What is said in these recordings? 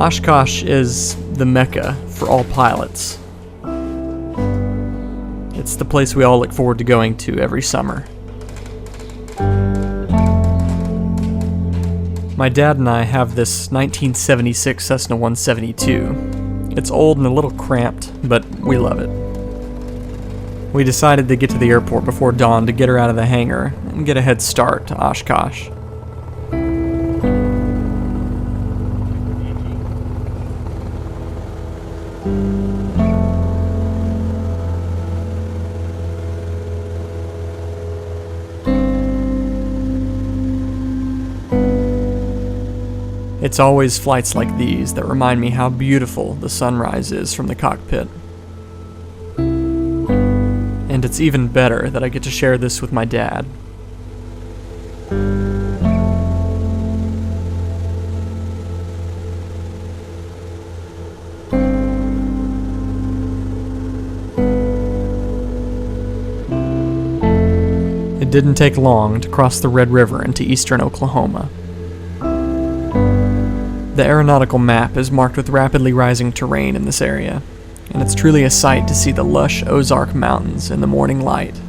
Oshkosh is the mecca for all pilots. It's the place we all look forward to going to every summer. My dad and I have this 1976 Cessna 172. It's old and a little cramped, but we love it. We decided to get to the airport before dawn to get her out of the hangar and get a head start to Oshkosh. It's always flights like these that remind me how beautiful the sunrise is from the cockpit. And it's even better that I get to share this with my dad. It didn't take long to cross the Red River into eastern Oklahoma. The aeronautical map is marked with rapidly rising terrain in this area, and it's truly a sight to see the lush Ozark Mountains in the morning light.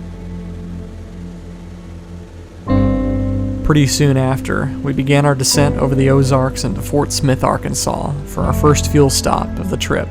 Pretty soon after, we began our descent over the Ozarks into Fort Smith, Arkansas, for our first fuel stop of the trip.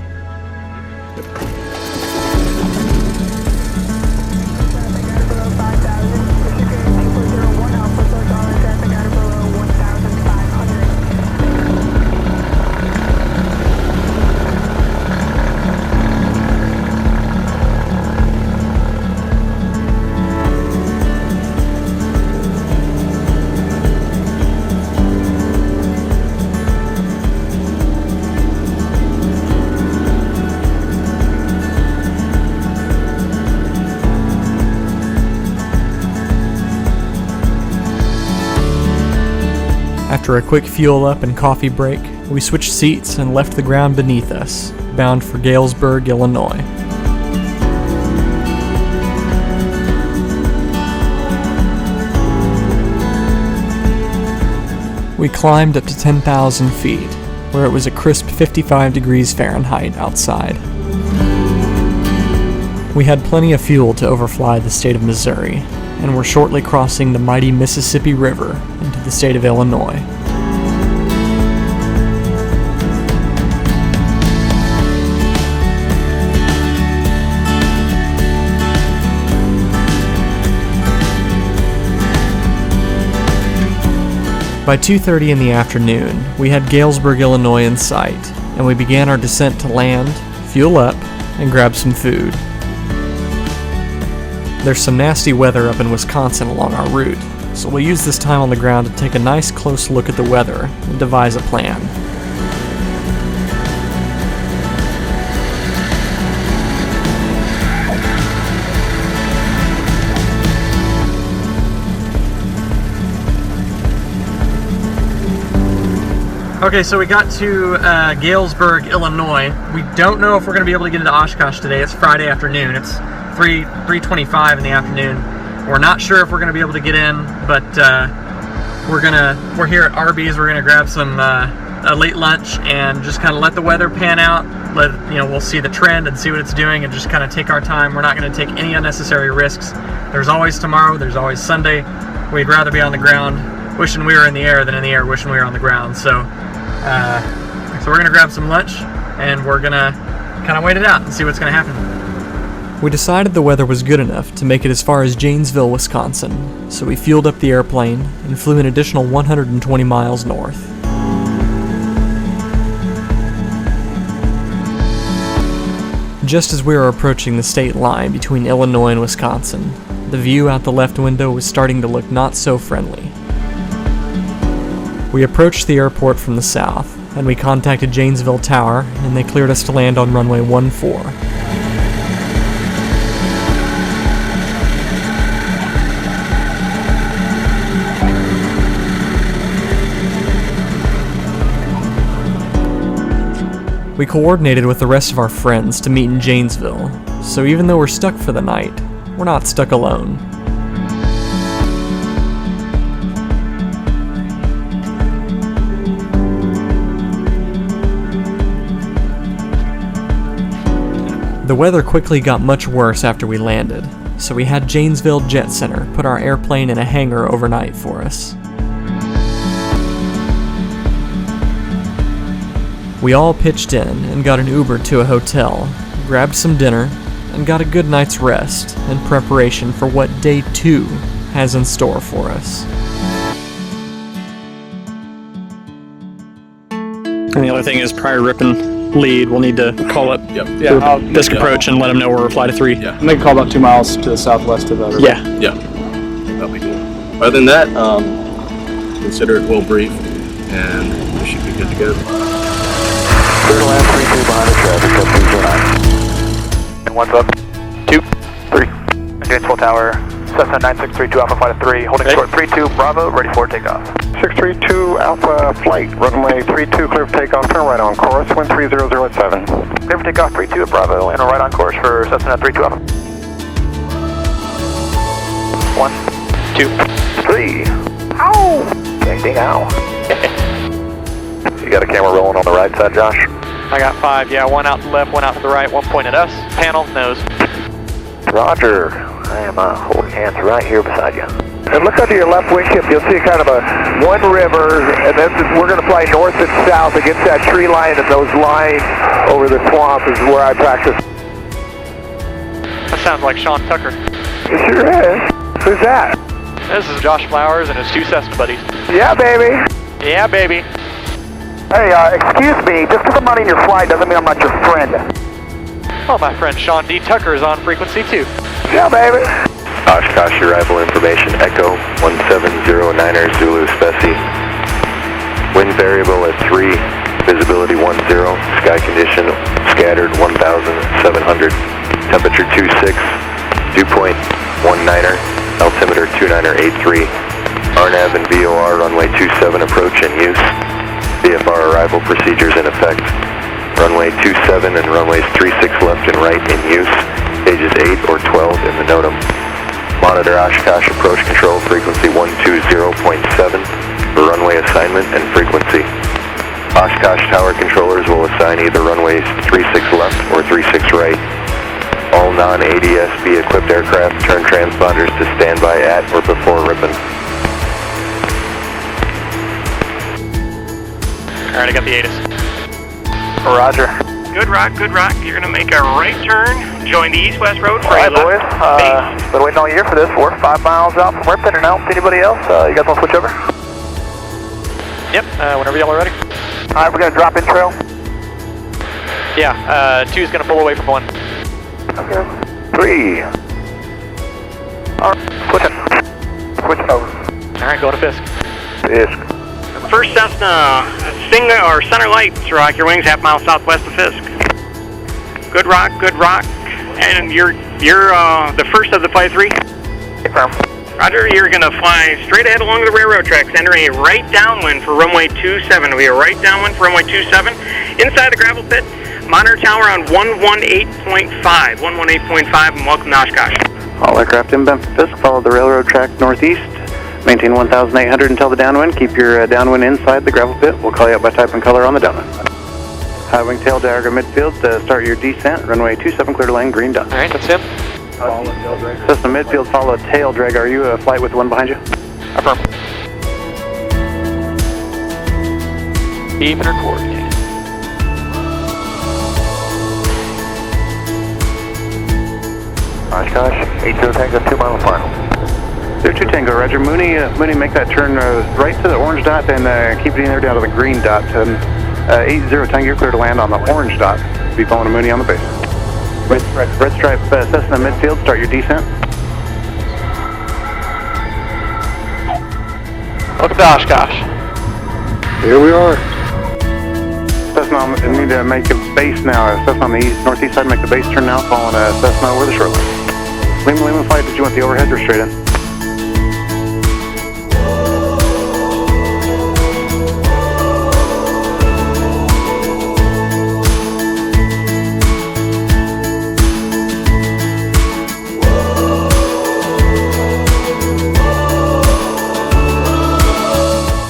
After a quick fuel up and coffee break, we switched seats and left the ground beneath us, bound for Galesburg, Illinois. We climbed up to 10,000 feet, where it was a crisp 55 degrees Fahrenheit outside. We had plenty of fuel to overfly the state of Missouri, and were shortly crossing the mighty Mississippi River into the state of Illinois. By 2:30 in the afternoon, we had Galesburg, Illinois in sight, and we began our descent to land, fuel up, and grab some food. There's some nasty weather up in Wisconsin along our route, so we'll use this time on the ground to take a nice close look at the weather and devise a plan. Okay, so we got to Galesburg, Illinois. We don't know if we're going to be able to get into Oshkosh today. It's Friday afternoon. It's 3:25 in the afternoon. We're not sure if we're going to be able to get in, but we're here at Arby's. We're going to grab some a late lunch and just kind of let the weather pan out. We'll see the trend and see what it's doing, and just kind of take our time. We're not going to take any unnecessary risks. There's always tomorrow. There's always Sunday. We'd rather be on the ground, wishing we were in the air, than in the air, wishing we were on the ground. So we're going to grab some lunch, and we're going to kind of wait it out and see what's going to happen. We decided the weather was good enough to make it as far as Janesville, Wisconsin, so we fueled up the airplane and flew an additional 120 miles north. Just as we were approaching the state line between Illinois and Wisconsin, the view out the left window was starting to look not so friendly. We approached the airport from the south, and we contacted Janesville Tower, and they cleared us to land on runway 14. We coordinated with the rest of our friends to meet in Janesville, so even though we're stuck for the night, we're not stuck alone. The weather quickly got much worse after we landed, so we had Janesville Jet Center put our airplane in a hangar overnight for us. We all pitched in and got an Uber to a hotel, grabbed some dinner, and got a good night's rest in preparation for what Day 2 has in store for us. And the other thing is, prior rip and lead, we'll need to call up disc approach and let them know we're flight of 3. Yeah. And they can call about 2 miles to the southwest of that. Yeah. Yeah. That'll be good. Other than that, consider it well briefed, and we should be good to go. Clear to land 3-2 behind the traffic, up 329. And 1's up. 2, 3. Janesville Tower, Cessna 9632 Alpha flight of 3, holding short 32, Bravo, ready for takeoff. 632 Alpha flight, runway 32, clear for takeoff, turn right on course, wind 300 at 7. Clear for takeoff 32 at Bravo, and a right on course for Cessna 32 Alpha. 1, 2, 3. Ow! Dang, dang, ow. You got a camera rolling on the right side, Josh? I got 5, yeah, 1 out to the left, 1 out to the right, 1 pointed us. Panel, nose. Roger. I am holding hands right here beside you. And look under your left wingtip, you'll see kind of one river, and then we're going to fly north and south against that tree line, and those lines over the swamp is where I practice. That sounds like Sean Tucker. It sure is. Who's that? This is Josh Flowers and his 2 Cessna buddies. Yeah, baby. Yeah, baby. Hey, excuse me, just because I'm not in your flight doesn't mean I'm not your friend. Oh, my friend Sean D. Tucker is on frequency 2. Yeah, baby. Oshkosh, arrival information, Echo 1709er Zulu Specie. Wind variable at 3, visibility 10, sky condition scattered 1700, temperature 26, dew point 19er, altimeter 29er 83, RNAV and VOR runway 27 approach in use, VFR arrival procedures in effect, runway 27 and runways 36 left and right in use, stages 8 or 12 in the NOTAM. Monitor Oshkosh approach control frequency 120.7 for runway assignment and frequency. Oshkosh tower controllers will assign either runways 36 left or 36 right. All non-ADS-B equipped aircraft turn transponders to standby at or before ripping. Alright, I got the ATIS. Roger. Good rock. You're gonna make a right turn, join the east-west road for Alright, boys. Been waiting all year for this. We're 5 miles out from ripping and out. Anybody else? You guys want to switch over? Yep, whenever y'all are ready. Alright, we're gonna drop in trail. Yeah, 2's gonna pull away from 1. Okay. 3. Alright, switch over. Alright, go to Fisk. Fisk. First Cessna, center lights, rock your wings, half-mile southwest of Fisk. Good rock, and you're the first of the flight 3. Confirm. Roger, you're gonna fly straight ahead along the railroad tracks, entering a right downwind for runway 27. It'll be a right downwind for runway 27. Inside the gravel pit, monitor tower on 118.5, and welcome to Oshkosh. All aircraft inbound from Fisk, follow the railroad track northeast. Maintain 1,800 until the downwind. Keep your downwind inside the gravel pit. We'll call you out by type and color on the downwind. High wing tail diagram midfield to start your descent. Runway 27 clear to land, green dot. Alright, that's him. Cessna midfield, follow tail drag. Are you a flight with one behind you? Affirm. Beam and coordinate. Oshkosh, 80 Tango, 2 mile final. 2 Tango, Roger. Mooney, make that turn right to the orange dot and keep it in there down to the green dot. 80 Tango, you're clear to land on the orange dot. Be following Mooney on the base. Red stripe Cessna midfield, start your descent. Welcome to Oshkosh. Here we are. Cessna, need to make a base now. Cessna on the northeast side, make the base turn now, following Cessna over the shoreline. Lima flight, did you want the overhead or straight in?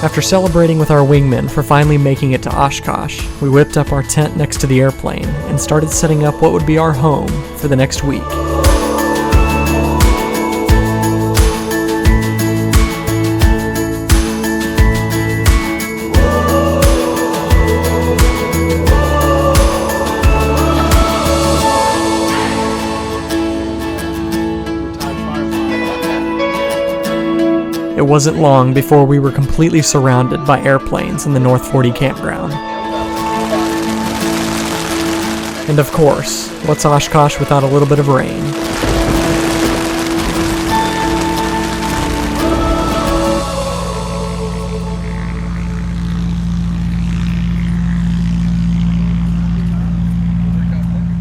After After celebrating with our wingmen for finally making it to Oshkosh, we whipped up our tent next to the airplane and started setting up what would be our home for the next week. It wasn't long before we were completely surrounded by airplanes in the North 40 campground. And of course, what's Oshkosh without a little bit of rain?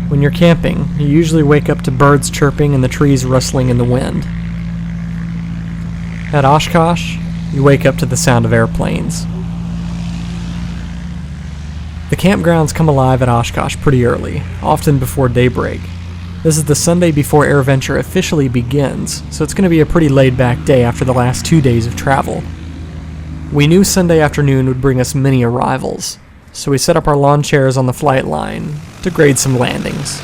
When you're camping, you usually wake up to birds chirping and the trees rustling in the wind. At Oshkosh, you wake up to the sound of airplanes. The campgrounds come alive at Oshkosh pretty early, often before daybreak. This is the Sunday before AirVenture officially begins, so it's going to be a pretty laid-back day after the last 2 days of travel. We knew Sunday afternoon would bring us many arrivals, so we set up our lawn chairs on the flight line to grade some landings.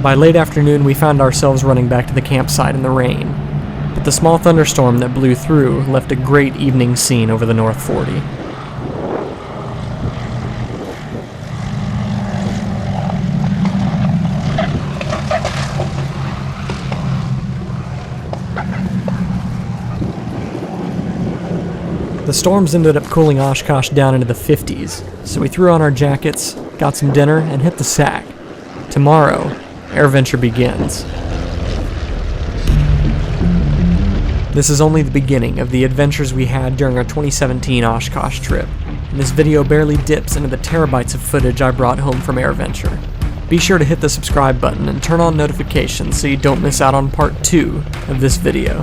By late afternoon, we found ourselves running back to the campsite in the rain, but the small thunderstorm that blew through left a great evening scene over the North 40. The storms ended up cooling Oshkosh down into the 50s, so we threw on our jackets, got some dinner, and hit the sack. Tomorrow, AirVenture begins. This is only the beginning of the adventures we had during our 2017 Oshkosh trip, and this video barely dips into the terabytes of footage I brought home from AirVenture. Be sure to hit the subscribe button and turn on notifications so you don't miss out on part 2 of this video.